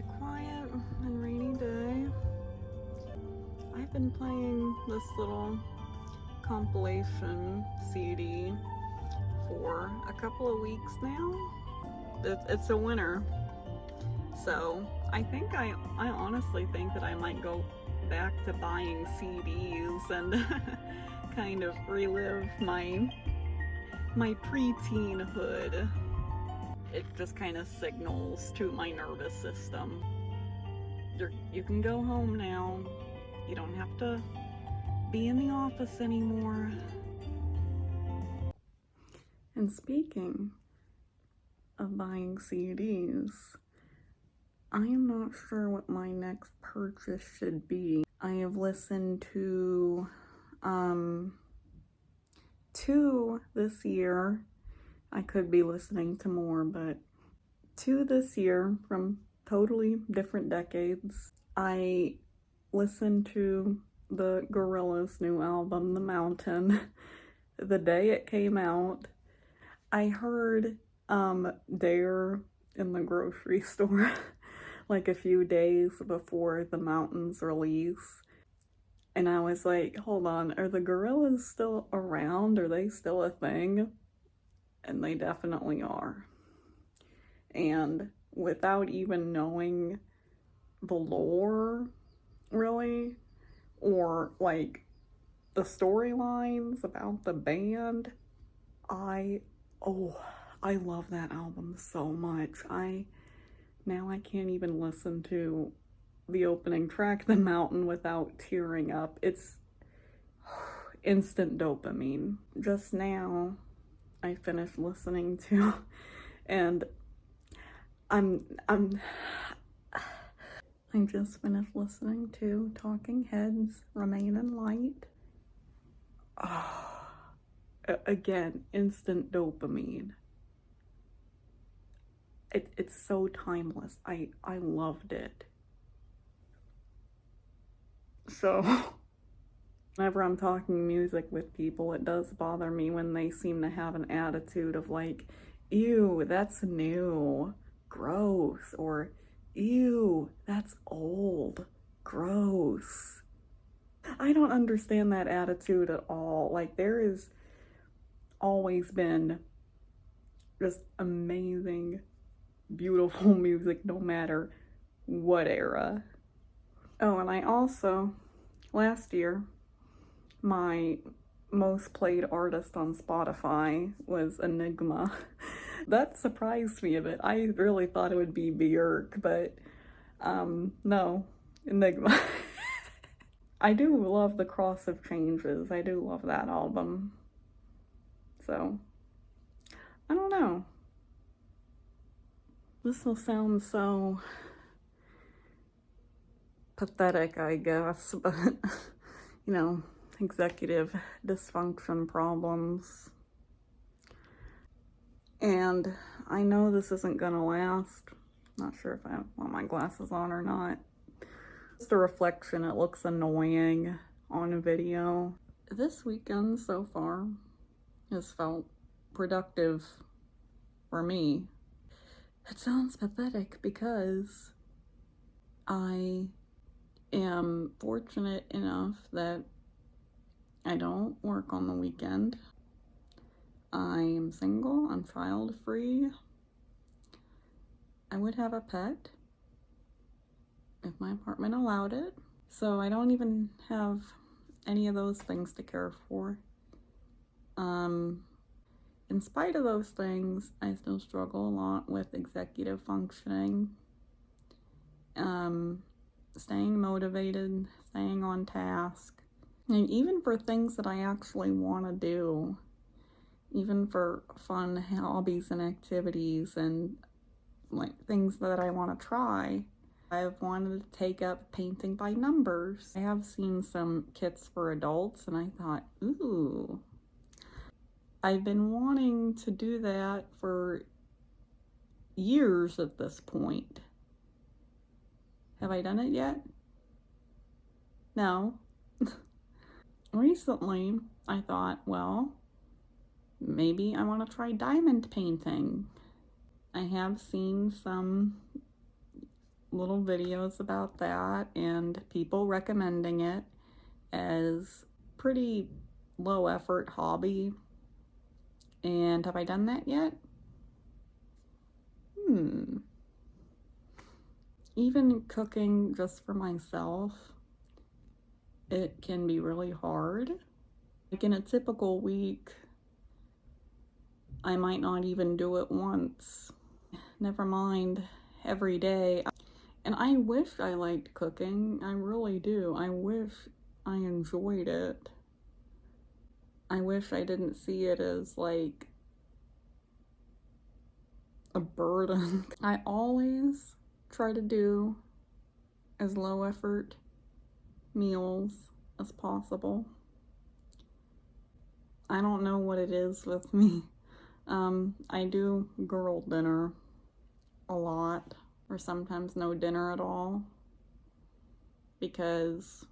a quiet and rainy day. I've been playing this little compilation CD for a couple of weeks now. It's a winner. So I think I honestly think that I might go back to buying CDs and kind of relive my preteen-hood. It just kind of signals to my nervous system. You can go home now. You don't have to be in the office anymore. And speaking of buying CDs, I am not sure what my next purchase should be. I have listened to two this year. I could be listening to more, but two this year from totally different decades. I listened to the Gorillaz' new album, The Mountain, the day it came out. I heard Dare in the grocery store like a few days before The Mountain's release. And I was like, hold on, are the Gorillaz still around? Are they still a thing? And they definitely are. And without even knowing the lore, really, or like the storylines about the band, I love that album so much. Now I can't even listen to the opening track, The Mountain, without tearing up. It's instant dopamine. Just now I finished listening to, and I just finished listening to Talking Heads, Remain in Light. Again, instant dopamine. It's so timeless. I loved it. So whenever I'm talking music with people, it does bother me when they seem to have an attitude of like, ew, that's new, gross, or ew, that's old, gross. I don't understand that attitude at all. Like, there has always been just amazing, beautiful music, no matter what era. Oh, and I also, last year, my most played artist on Spotify was Enigma. That surprised me a bit. I really thought it would be Björk, but no, Enigma. I do love The Cross of Changes. I do love that album. So, I don't know. This will sound so pathetic, I guess, but, you know, executive dysfunction problems. And I know this isn't gonna last. Not sure if I want my glasses on or not. Just a reflection, it looks annoying on a video. This weekend so far has felt productive for me. It sounds pathetic because I am fortunate enough that I don't work on the weekend. I am single, I'm child-free. I would have a pet if my apartment allowed it. So I don't even have any of those things to care for. In spite of those things, I still struggle a lot with executive functioning. Staying motivated, staying on task. And even for things that I actually want to do, even for fun hobbies and activities and like things that I want to try, I've wanted to take up painting by numbers. I have seen some kits for adults and I thought, ooh, I've been wanting to do that for years at this point. Have I done it yet? No. Recently, I thought, well, maybe I want to try diamond painting. I have seen some little videos about that and people recommending it as pretty low effort hobby. And have I done that yet? Even cooking just for myself, it can be really hard. Like in a typical week, I might not even do it once. Never mind every day. And I wish I liked cooking. I really do. I wish I enjoyed it. I wish I didn't see it as like a burden. I always try to do as low effort meals as possible. I don't know what it is with me. I do girl dinner a lot, or sometimes no dinner at all, because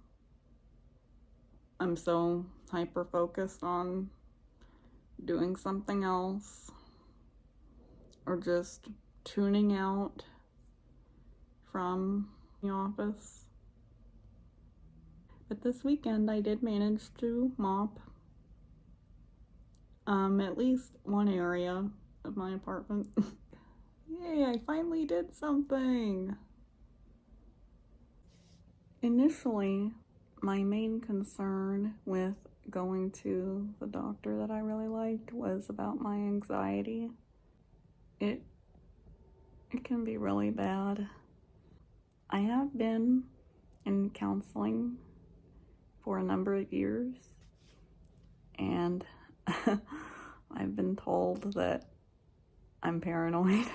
I'm so hyper focused on doing something else or just tuning out from the office. But this weekend I did manage to mop at least one area of my apartment. Yay, I finally did something! Initially, my main concern with going to the doctor that I really liked was about my anxiety. It can be really bad. I have been in counseling for a number of years, and I've been told that I'm paranoid.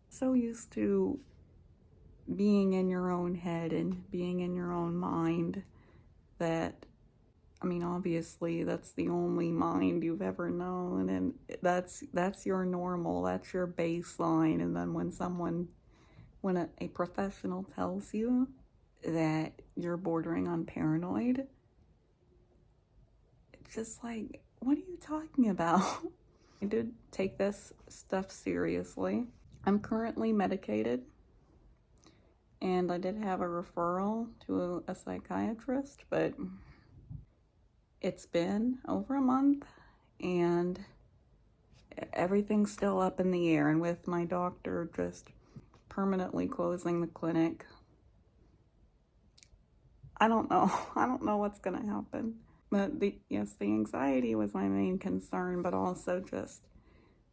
So used to being in your own head and being in your own mind that, I mean, obviously that's the only mind you've ever known, and that's your normal, that's your baseline. And then when a professional tells you that you're bordering on paranoid, it's just like, what are you talking about? I did take this stuff seriously. I'm currently medicated, and I did have a referral to a psychiatrist, but it's been over a month and everything's still up in the air. And with my doctor just permanently closing the clinic, I don't know. I don't know what's gonna happen. But the anxiety was my main concern, but also just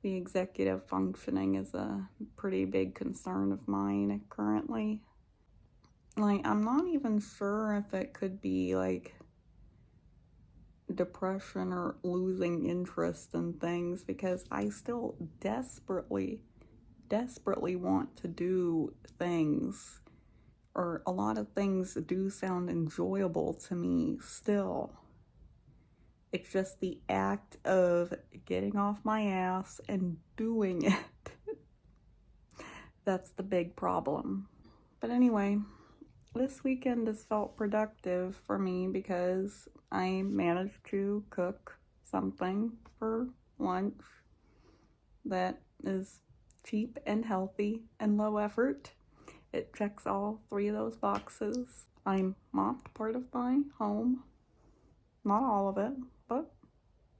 the executive functioning is a pretty big concern of mine currently. Like, I'm not even sure if it could be like depression or losing interest in things, because I still desperately want to do things, or a lot of things do sound enjoyable to me still. It's just the act of getting off my ass and doing it. That's the big problem. But anyway, this weekend has felt productive for me because I managed to cook something for lunch that is cheap and healthy and low effort. It checks all three of those boxes. I mopped part of my home. Not all of it, but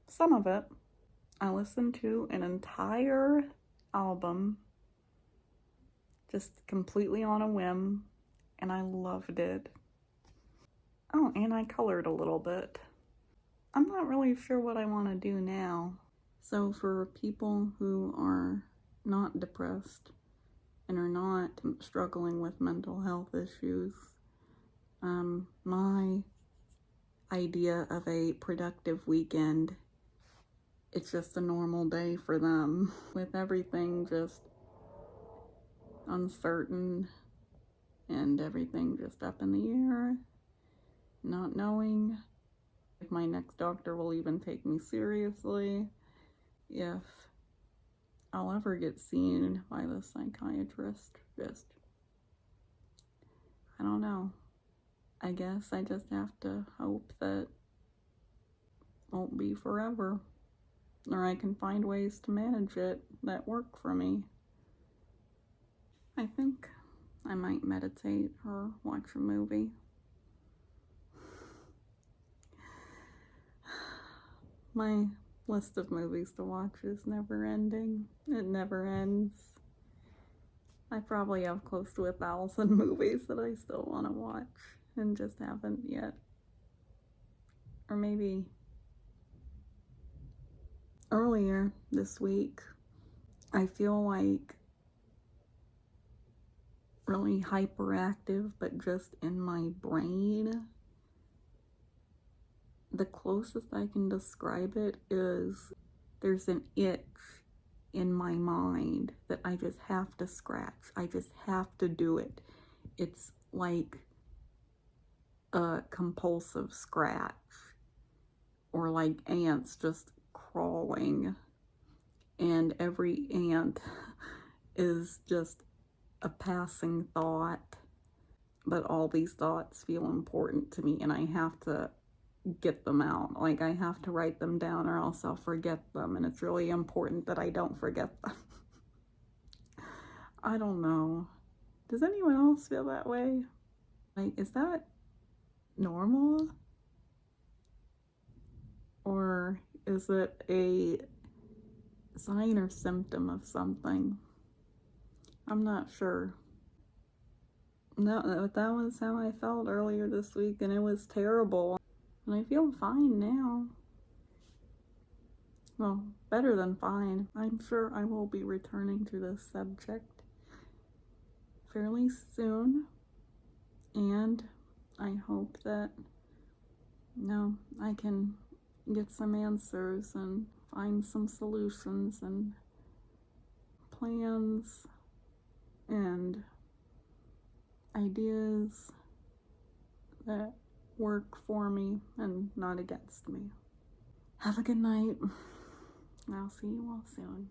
some of it. I listened to an entire album just completely on a whim, and I loved it. Oh, and I colored a little bit. I'm not really sure what I want to do now. So for people who are not depressed and are not struggling with mental health issues, my idea of a productive weekend, it's just a normal day for them, with everything just uncertain and everything just up in the air, not knowing if my next doctor will even take me seriously, if I'll ever get seen by the psychiatrist. Just, I don't know. I guess I just have to hope that it won't be forever, or I can find ways to manage it that work for me. I think I might meditate or watch a movie. My list of movies to watch is never ending. It never ends. I probably have close to 1,000 movies that I still want to watch and just haven't yet. Or maybe earlier this week, I feel like really hyperactive, but just in my brain. The closest I can describe it is there's an itch in my mind that I just have to scratch. I just have to do it. It's like a compulsive scratch, or like ants just crawling, and every ant is just a passing thought, but all these thoughts feel important to me, and I have to get them out. Like, I have to write them down or else I'll forget them, and it's really important that I don't forget them. I don't know. Does anyone else feel that way? Like, is that normal? Or is it a sign or symptom of something? I'm not sure. No, that was how I felt earlier this week, and it was terrible. And I feel fine now. Well, better than fine. I'm sure I will be returning to this subject fairly soon, and I hope that, I can get some answers and find some solutions and plans and ideas that work for me and not against me. Have a good night. I'll see you all soon.